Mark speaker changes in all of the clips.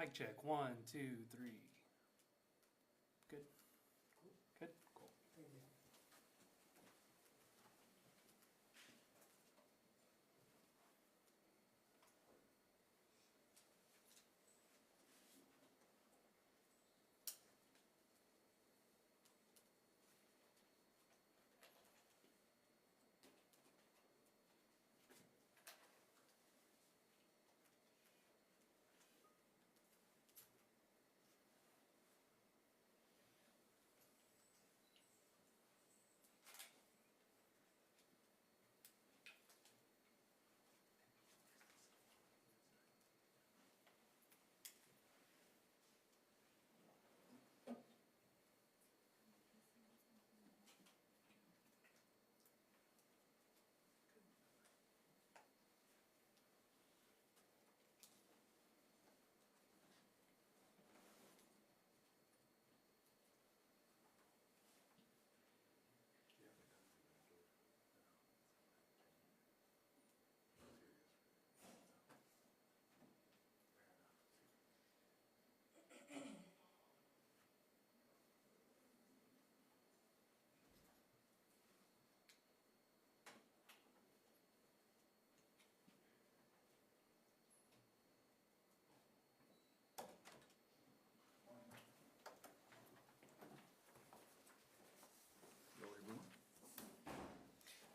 Speaker 1: Mic check. 1, 2, 3. Good. Good. Cool.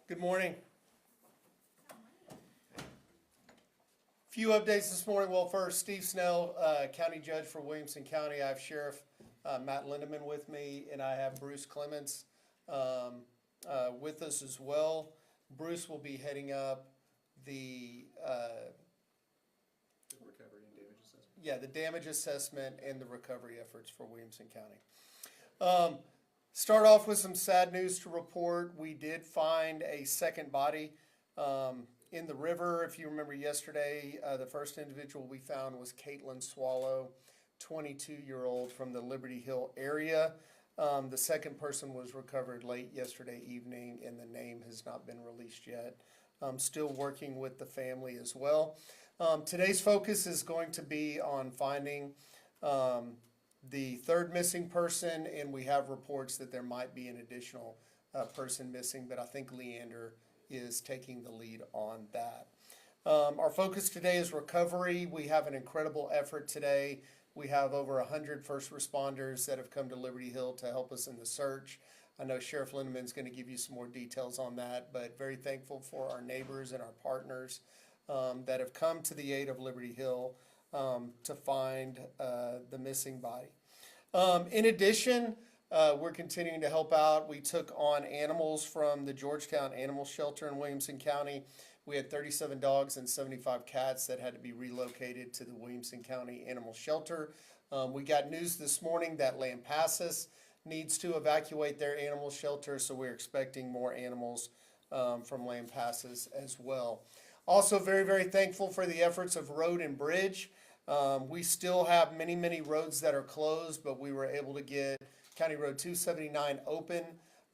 Speaker 2: Good morning. Few updates this morning. Well, first, Steve Snell, County Judge for Williamson County. I have Sheriff Matt Lindeman with me, and I have Bruce Clements with us as well. Bruce will be heading up the
Speaker 3: recovery and damage assessment.
Speaker 2: Yeah, the damage assessment and the recovery efforts for Williamson County. Start off with some sad news to report. We did find a second body in the river. If you remember yesterday, the first individual we found was Kaitlyn Swallow, 22-year-old from the Liberty Hill area. The second person was recovered late yesterday evening, and the name has not been released yet. Still working with the family as well. Today's focus is going to be on finding the third missing person, and we have reports that there might be an additional person missing, but I think Leander is taking the lead on that. Our focus today is recovery. We have an incredible effort today. We have over 100 first responders that have come to Liberty Hill to help us in the search. I know Sheriff Lindeman is going to give you some more details on that, but very thankful for our neighbors and our partners that have come to the aid of Liberty Hill to find the missing body. In addition, we're continuing to help out. We took on animals from the Georgetown Animal Shelter in Williamson County. We had 37 dogs and 75 cats that had to be relocated to the Williamson County Animal Shelter. We got news this morning that Lampasas needs to evacuate their animal shelter, so we're expecting more animals from Lampasas as well. Also very, very thankful for the efforts of Road and Bridge. We still have many, many roads that are closed, but we were able to get County Road 279 open.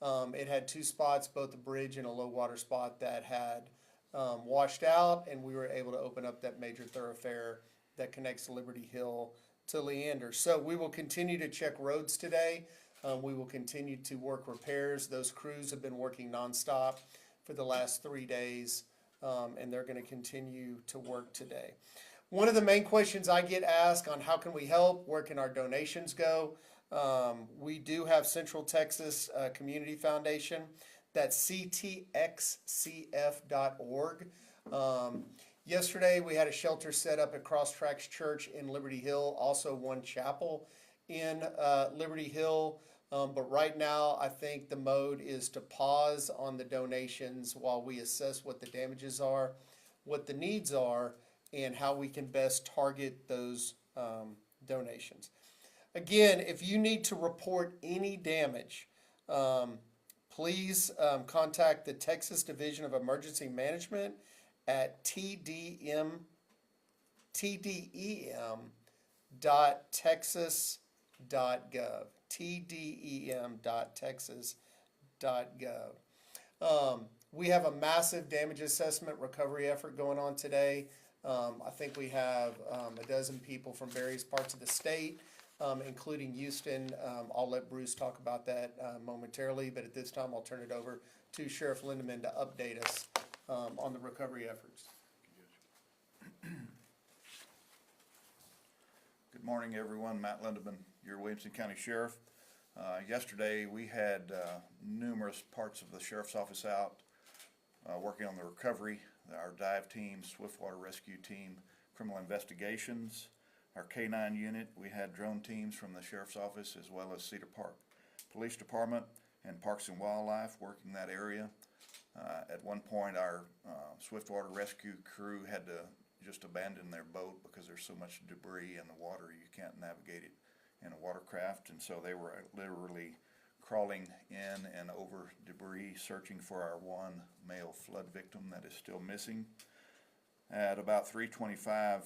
Speaker 2: It had two spots, both a bridge and a low water spot that had washed out, and we were able to open up that major thoroughfare that connects Liberty Hill to Leander. So we will continue to check roads today. We will continue to work repairs. Those crews have been working nonstop for the last 3 days, and they're going to continue to work today. One of the main questions I get asked on how can we help, where can our donations go? We do have Central Texas Community Foundation. That's ctxcf.org. Yesterday we had a shelter set up at Cross Tracks Church in Liberty Hill, also one chapel in Liberty Hill. But right now I think the mode is to pause on the donations while we assess what the damages are, what the needs are, and how we can best target those donations. Again, if you need to report any damage, please contact the Texas Division of Emergency Management at tdem.texas.gov. tdem.texas.gov. We have a massive damage assessment recovery effort going on today. I think we have a dozen people from various parts of the state, including Houston. I'll let Bruce talk about that momentarily, but at this time I'll turn it over to Sheriff Lindeman to update us on the recovery efforts.
Speaker 3: Good morning, everyone. Matt Lindeman, your Williamson County Sheriff. Yesterday, we had numerous parts of the Sheriff's Office out working on the recovery. Our dive team, swiftwater rescue team, criminal investigations, our K-9 unit. We had drone teams from the Sheriff's Office as well as Cedar Park Police Department and Parks and Wildlife working that area. At one point, our swiftwater rescue crew had to just abandon their boat because there's so much debris in the water you can't navigate it in a watercraft, and so they were literally crawling in and over debris searching for our one male flood victim that is still missing. At about 3:25,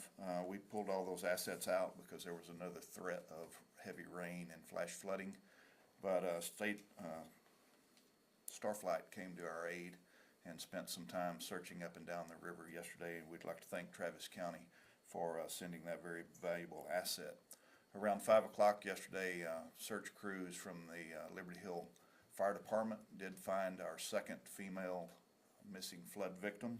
Speaker 3: we pulled all those assets out because there was another threat of heavy rain and flash flooding, but state Starflight came to our aid and spent some time searching up and down the river yesterday, and we'd like to thank Travis County for sending that very valuable asset. Around 5 o'clock yesterday, search crews from the Liberty Hill Fire Department did find our second female missing flood victim.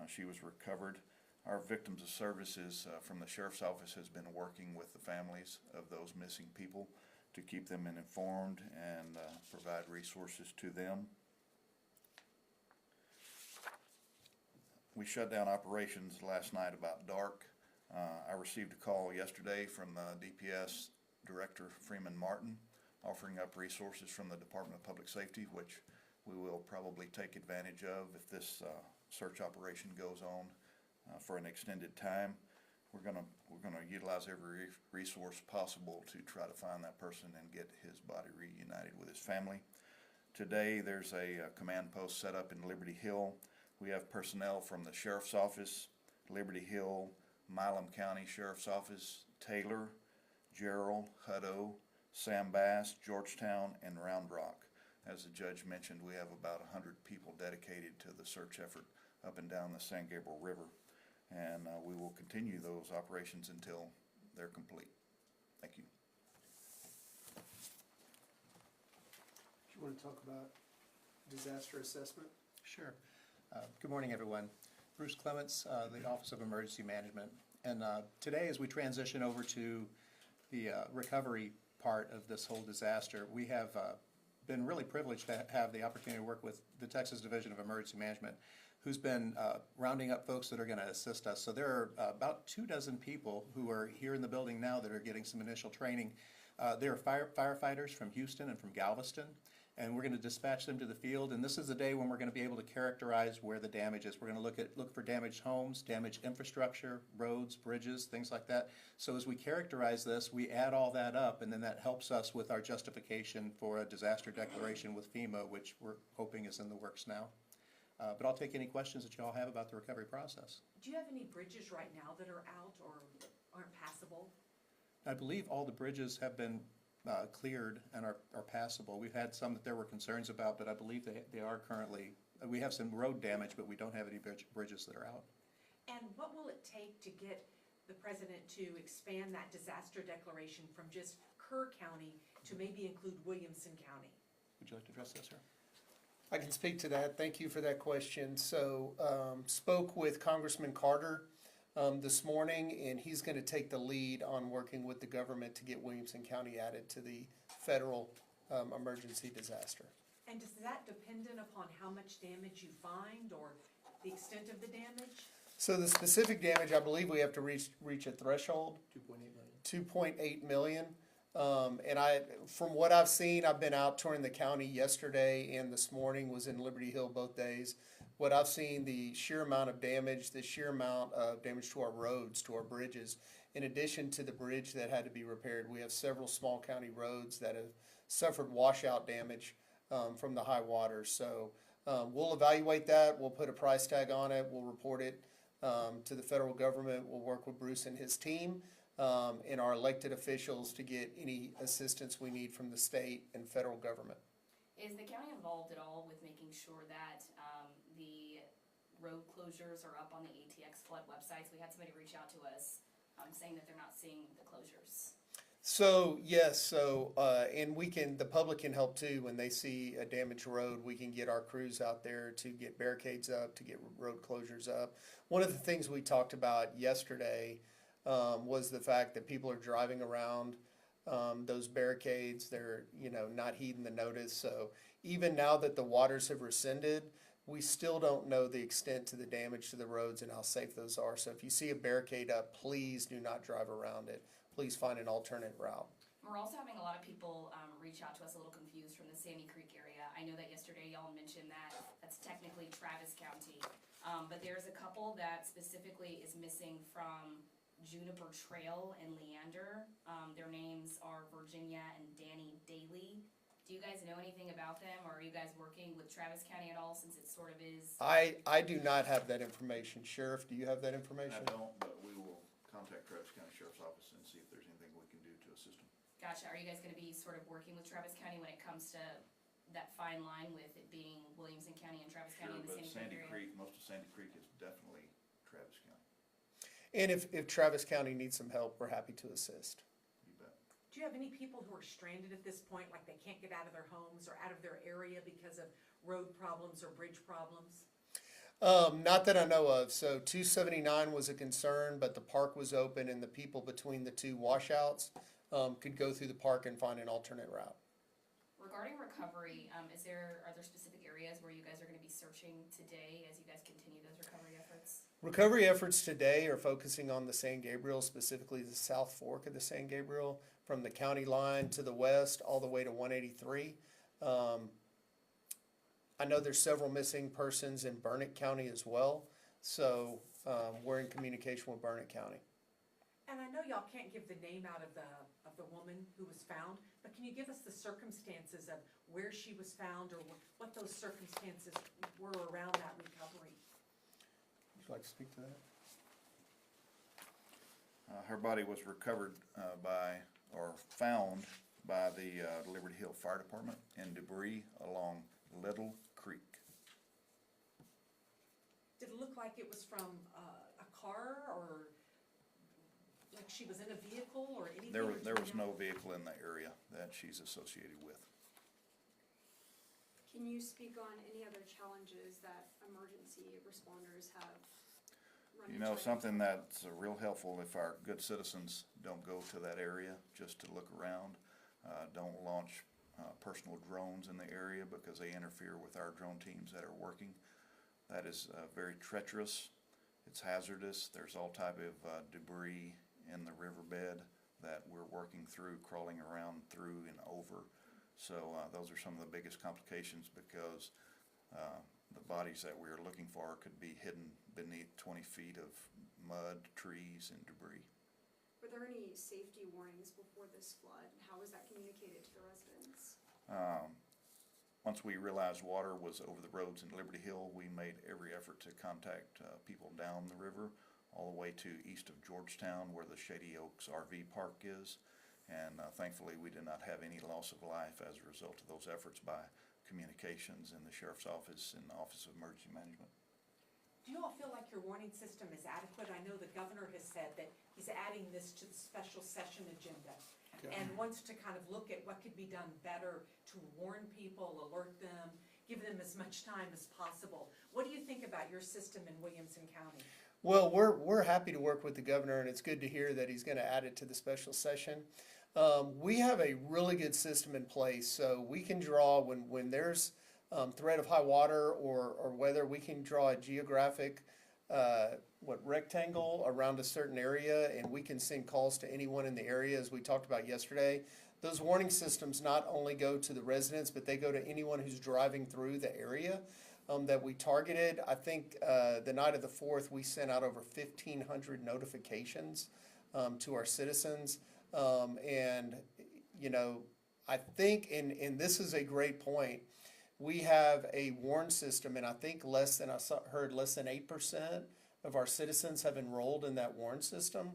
Speaker 3: She was recovered. Our Victims of Services from the Sheriff's Office has been working with the families of those missing people to keep them informed and provide resources to them. We shut down operations last night about dark. I received a call yesterday from DPS Director Freeman Martin offering up resources from the Department of Public Safety, which we will probably take advantage of if this search operation goes on for an extended time. We're gonna utilize every resource possible to try to find that person and get his body reunited with his family. Today there's a command post set up in Liberty Hill. We have personnel from the Sheriff's Office, Liberty Hill, Milam County Sheriff's Office, Taylor, Gerald, Hutto, Sam Bass, Georgetown, and Round Rock. As the judge mentioned, we have about 100 people dedicated to the search effort up and down the San Gabriel River, and we will continue those operations until they're complete. Thank you.
Speaker 2: Do you want to talk about disaster assessment?
Speaker 4: Sure. Good morning, everyone. Bruce Clements, the Office of Emergency Management. And today, as we transition over to the recovery part of this whole disaster, we have been really privileged to have the opportunity to work with the Texas Division of Emergency Management, who's been rounding up folks that are going to assist us. So there are about 24 people who are here in the building now that are getting some initial training. There are firefighters from Houston and from Galveston, and we're going to dispatch them to the field. And this is the day when we're going to be able to characterize where the damage is. We're going to look for damaged homes, damaged infrastructure, roads, bridges, things like that. So as we characterize this, we add all that up, and then that helps us with our justification for a disaster declaration with FEMA, which we're hoping is in the works now. But I'll take any questions that you all have about the recovery process.
Speaker 5: Do you have any bridges right now that are out or aren't passable?
Speaker 4: I believe all the bridges have been cleared and are passable. We've had some that there were concerns about, but I believe they are currently, we have some road damage, but we don't have any bridges that are out.
Speaker 5: And what will it take to get the president to expand that disaster declaration from just Kerr County to maybe include Williamson County?
Speaker 4: Would you like to address this, sir?
Speaker 2: I can speak to that. Thank you for that question. So, spoke with Congressman Carter this morning, and he's going to take the lead on working with the government to get Williamson County added to the federal emergency disaster.
Speaker 5: And is that dependent upon how much damage you find or the extent of the damage?
Speaker 2: So the specific damage, I believe we have to reach a threshold.
Speaker 4: 2.8 million.
Speaker 2: 2.8 million. And from what I've seen, I've been out touring the county yesterday and this morning, was in Liberty Hill both days. What I've seen, the sheer amount of damage to our roads, to our bridges, in addition to the bridge that had to be repaired, we have several small county roads that have suffered washout damage from the high water. So we'll evaluate that. We'll put a price tag on it. We'll report it to the federal government. We'll work with Bruce and his team and our elected officials to get any assistance we need from the state and federal government.
Speaker 6: Is the county involved at all with making sure that road closures are up on the ATX flood websites. We had somebody reach out to us, saying that they're not seeing the closures.
Speaker 2: So, yes, and the public can help too. When they see a damaged road, we can get our crews out there to get barricades up, to get road closures up. One of the things we talked about yesterday was the fact that people are driving around those barricades. They're, not heeding the notice. So even now that the waters have rescinded, we still don't know the extent to the damage to the roads and how safe those are. So if you see a barricade up, please do not drive around it. Please find an alternate route.
Speaker 6: We're also having a lot of people reach out to us a little confused from the Sandy Creek area. I know that yesterday y'all mentioned that that's technically Travis County, but there's a couple that specifically is missing from Juniper Trail and Leander. Their names are Virginia and Danny Daly. Do you guys know anything about them, or are you guys working with Travis County at all, since it sort of is?
Speaker 2: I do not have that information. Sheriff, do you have that information?
Speaker 3: I don't, but we will contact Travis County Sheriff's Office and see if there's anything we can do to assist them.
Speaker 6: Gotcha. Are you guys gonna be sort of working with Travis County when it comes to that fine line with it being Williamson County and Travis
Speaker 3: Sure,
Speaker 6: County in the
Speaker 3: but
Speaker 6: same
Speaker 3: Sandy
Speaker 6: area?
Speaker 3: Creek, most of Sandy Creek is definitely Travis County.
Speaker 2: And if Travis County needs some help, we're happy to assist.
Speaker 3: You bet.
Speaker 5: Do you have any people who are stranded at this point, like they can't get out of their homes or out of their area because of road problems or bridge problems?
Speaker 2: Not that I know of. So 279 was a concern, but the park was open and the people between the two washouts could go through the park and find an alternate route.
Speaker 6: Regarding recovery, are there specific areas where you guys are gonna be searching today as you guys continue those recovery efforts?
Speaker 2: Recovery efforts today are focusing on the San Gabriel, specifically the South Fork of the San Gabriel, from the county line to the west all the way to 183. I know there's several missing persons in Burnett County as well, so we're in communication with Burnett County.
Speaker 5: And I know y'all can't give the name out of the woman who was found, but can you give us the circumstances of where she was found, or what those circumstances were around that recovery?
Speaker 2: Would you like to speak to that?
Speaker 3: Her body was recovered found by the Liberty Hill Fire Department in debris along Little Creek.
Speaker 5: Did it look like it was from a car, or like she was in a vehicle or anything?
Speaker 3: There was no vehicle in the area that she's associated with.
Speaker 7: Can you speak on any other challenges that emergency responders have run
Speaker 3: You know,
Speaker 7: into?
Speaker 3: something that's real helpful if our good citizens don't go to that area just to look around. Don't launch personal drones in the area because they interfere with our drone teams that are working. That is very treacherous. It's hazardous. There's all type of debris in the riverbed that we're working through, crawling around through and over. So those are some of the biggest complications, because the bodies that we are looking for could be hidden beneath 20 feet of mud, trees, and debris.
Speaker 7: Were there any safety warnings before this flood? How was that communicated to the residents?
Speaker 3: Once we realized water was over the roads in Liberty Hill, we made every effort to contact people down the river, all the way to east of Georgetown, where the Shady Oaks RV Park is. And thankfully, we did not have any loss of life as a result of those efforts by communications in the Sheriff's Office and the Office of Emergency Management.
Speaker 5: Do you all feel like your warning system is adequate? I know the governor has said that he's adding this to the special session agenda and wants to kind of look at what could be done better to warn people, alert them, give them as much time as possible. What do you think about your system in Williamson County?
Speaker 2: Well, we're happy to work with the governor, and it's good to hear that he's going to add it to the special session. We have a really good system in place, so we can draw when there's threat of high water or weather, we can draw a geographic rectangle around a certain area, and we can send calls to anyone in the area, as we talked about yesterday. Those warning systems not only go to the residents, but they go to anyone who's driving through the area that we targeted. I think the night of the 4th, we sent out over 1,500 notifications to our citizens. And, you know, I think, and this is a great point, we have a warn system, and I think heard less than 8% of our citizens have enrolled in that warn system.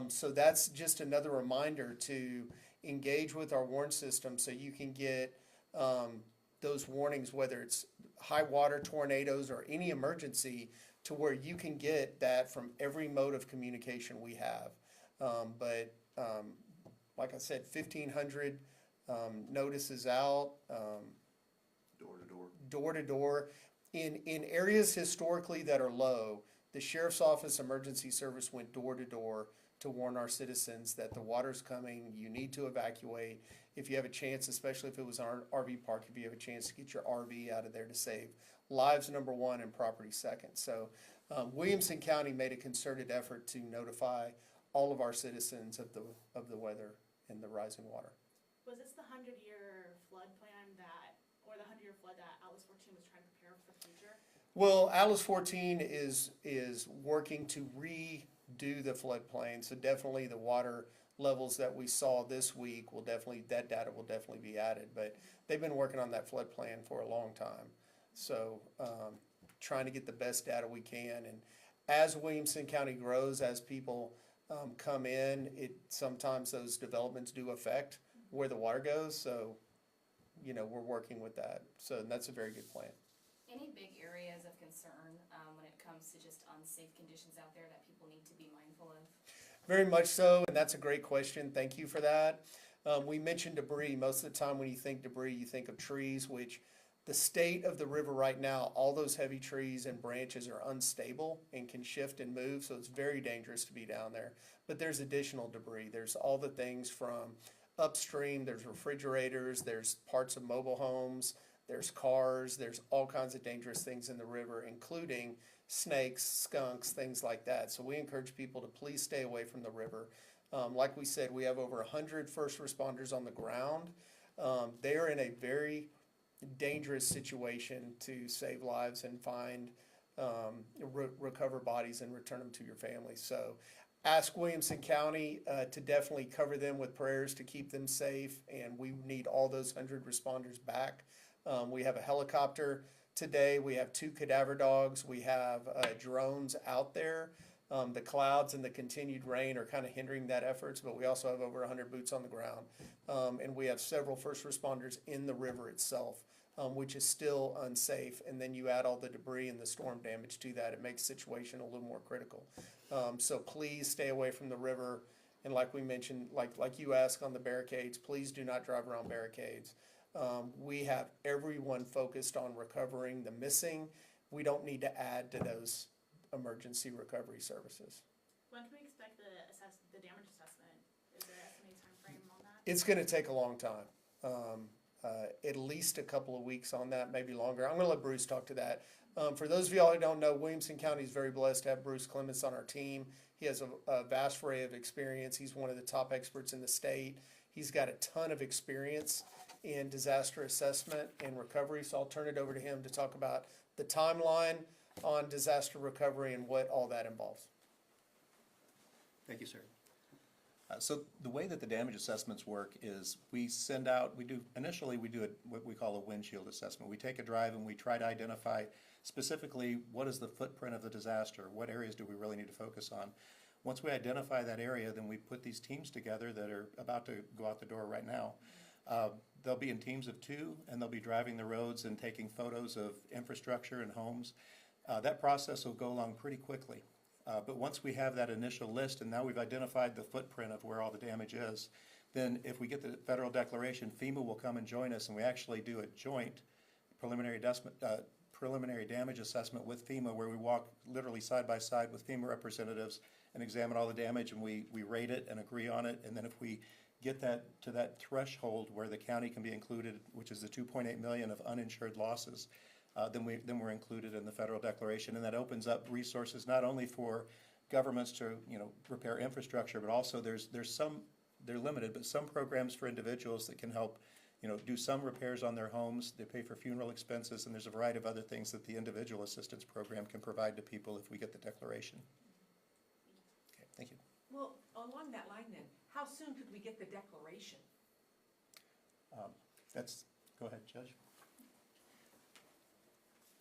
Speaker 2: So that's just another reminder to engage with our warn system so you can get those warnings, whether it's high water, tornadoes, or any emergency, to where you can get that from every mode of communication we have. But like I said, 1,500 notices out,
Speaker 3: Door to door.
Speaker 2: door to door. In areas historically that are low, the sheriff's office emergency service went door to door to warn our citizens that the water's coming, you need to evacuate. If you have a chance, especially if it was our RV park, if you have a chance to get your RV out of there to save lives, number one, and property second. So Williamson County made a concerted effort to notify all of our citizens of the weather and the rising water.
Speaker 8: Was this the 100-year flood plan or the 100-year flood that Atlas 14 was trying to prepare for the future?
Speaker 2: Well, Atlas 14 is working to redo the floodplain, so definitely the water levels that we saw this week that data will definitely be added. But they've been working on that flood plan for a long time, so trying to get the best data we can. And as Williamson County grows, as people come in, sometimes those developments do affect where the water goes. So, we're working with that. So that's a very good plan.
Speaker 6: Any big areas of concern when it comes to just unsafe conditions out there that people need to be mindful of?
Speaker 2: Very much so, and that's a great question. Thank you for that. We mentioned debris. Most of the time when you think debris, you think of trees, which the state of the river right now, all those heavy trees and branches are unstable and can shift and move, so it's very dangerous to be down there. But there's additional debris. There's all the things from upstream, there's refrigerators, there's parts of mobile homes, there's cars, there's all kinds of dangerous things in the river, including snakes, skunks, things like that. So we encourage people to please stay away from the river. Like we said, we have over 100 first responders on the ground. They are in a very dangerous situation to save lives and find, recover bodies and return them to your family. So ask Williamson County to definitely cover them with prayers to keep them safe, and we need all those 100 responders back. We have a helicopter today. We have 2 cadaver dogs. We have drones out there. The clouds and the continued rain are kind of hindering that efforts, but we also have over 100 boots on the ground. And we have several first responders in the river itself, which is still unsafe. And then you add all the debris and the storm damage to that, it makes the situation a little more critical. So please stay away from the river. And like we mentioned, like you asked on the barricades, please do not drive around barricades. We have everyone focused on recovering the missing. We don't need to add to those emergency recovery services.
Speaker 8: When can we expect the damage assessment? Is there an estimated time frame on that?
Speaker 2: It's going to take a long time, at least a couple of weeks on that, maybe longer. I'm going to let Bruce talk to that. For those of y'all who don't know, Williamson County is very blessed to have Bruce Clements on our team. He has a vast array of experience. He's one of the top experts in the state. He's got a ton of experience in disaster assessment and recovery, so I'll turn it over to him to talk about the timeline on disaster recovery and what all that involves.
Speaker 4: Thank you, sir. So the way that the damage assessments work is we initially we do what we call a windshield assessment. We take a drive and we try to identify specifically what is the footprint of the disaster, what areas do we really need to focus on. Once we identify that area, then we put these teams together that are about to go out the door right now. They'll be in teams of 2, and they'll be driving the roads and taking photos of infrastructure and homes. That process will go along pretty quickly. But once we have that initial list, and now we've identified the footprint of where all the damage is, then if we get the federal declaration, FEMA will come and join us, and we actually do a joint preliminary damage assessment with FEMA, where we walk literally side by side with FEMA representatives and examine all the damage, and we rate it and agree on it. And then if we get that to that threshold where the county can be included, which is the 2.8 million of uninsured losses, then we're included in the federal declaration, and that opens up resources not only for governments to repair infrastructure, but also they're limited, but some programs for individuals that can help do some repairs on their homes. They pay for funeral expenses, and there's a variety of other things that the individual assistance program can provide to people if we get the declaration. Okay, thank you.
Speaker 5: Well, along that line then, how soon could we get the declaration?
Speaker 4: Go ahead, Judge.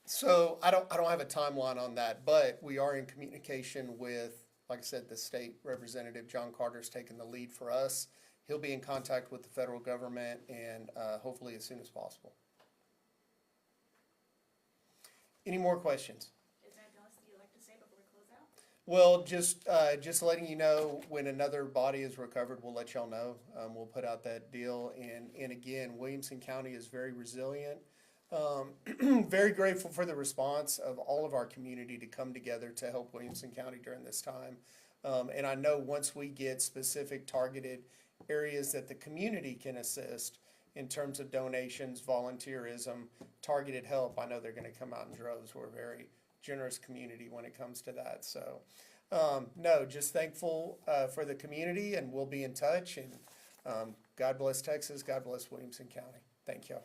Speaker 2: So I don't have a timeline on that, but we are in communication with, like I said, the state representative. John Carter's taken the lead for us. He'll be in contact with the federal government, and hopefully as soon as possible. Any more questions?
Speaker 8: Is there anything else that you'd like to say before we close out?
Speaker 2: Well, just letting you know, when another body is recovered, we'll let y'all know. We'll put out that deal, and again, Williamson County is very resilient. Very grateful for the response of all of our community to come together to help Williamson County during this time. And I know once we get specific targeted areas that the community can assist in terms of donations, volunteerism, targeted help, I know they're gonna come out in droves. We're a very generous community when it comes to that. So, no, just thankful for the community, and we'll be in touch. And God bless Texas. God bless Williamson County. Thank y'all.